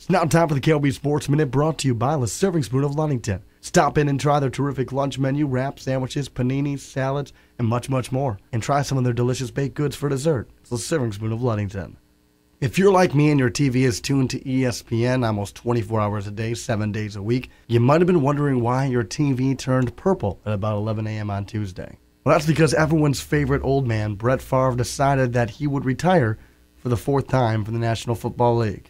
It's now time for the K.O.B Sports Minute, brought to you by the Serving Spoon of Ludington. Stop in and try their terrific lunch menu, wraps, sandwiches, paninis, salads, and much, much more. And try some of their delicious baked goods for dessert. It's the Serving Spoon of Ludington. If you're like me and your TV is tuned to ESPN almost 24 hours a day, 7 days a week, you might have been wondering why your TV turned purple at about 11 a.m. on Tuesday. Well, that's because everyone's favorite old man, Brett Favre, decided that he would retire for the fourth time from the National Football League.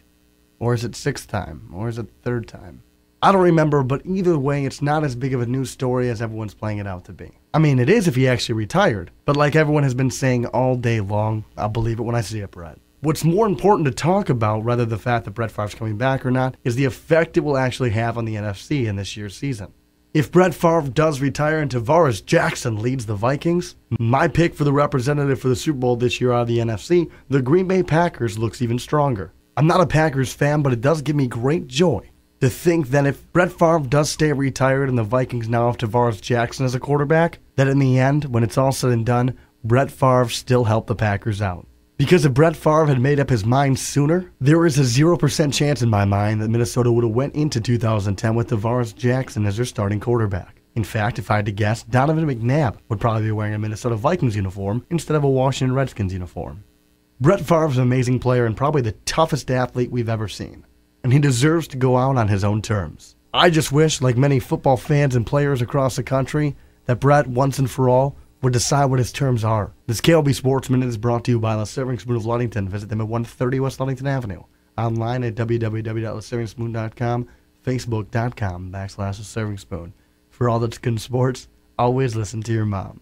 Or is it sixth time? Or is it third time? I don't remember, but either way, it's not as big of a news story as everyone's playing it out to be. I mean, it is if he actually retired, but like everyone has been saying all day long, I'll believe it when I see it, Brett. What's more important to talk about, rather than the fact that Brett Favre's coming back or not, is the effect it will actually have on the NFC in this year's season. If Brett Favre does retire and Tavares Jackson leads the Vikings, my pick for the representative for the Super Bowl this year out of the NFC, the Green Bay Packers, looks even stronger. I'm not a Packers fan, but it does give me great joy to think that if Brett Favre does stay retired and the Vikings now have Tavares Jackson as a quarterback, that in the end, when it's all said and done, Brett Favre still helped the Packers out. Because if Brett Favre had made up his mind sooner, there is a 0% chance in my mind that Minnesota would have went into 2010 with Tavares Jackson as their starting quarterback. In fact, if I had to guess, Donovan McNabb would probably be wearing a Minnesota Vikings uniform instead of a Washington Redskins uniform. Brett Favre's an amazing player and probably the toughest athlete we've ever seen, and he deserves to go out on his own terms. I just wish, like many football fans and players across the country, that Brett, once and for all, would decide what his terms are. This K.O.B Sports Minute is brought to you by the Serving Spoon of Ludington. Visit them at 130 West Ludington Avenue. Online at www.theservingspoon.com, facebook.com/theservingspoon. For all that's good in sports, always listen to your mom.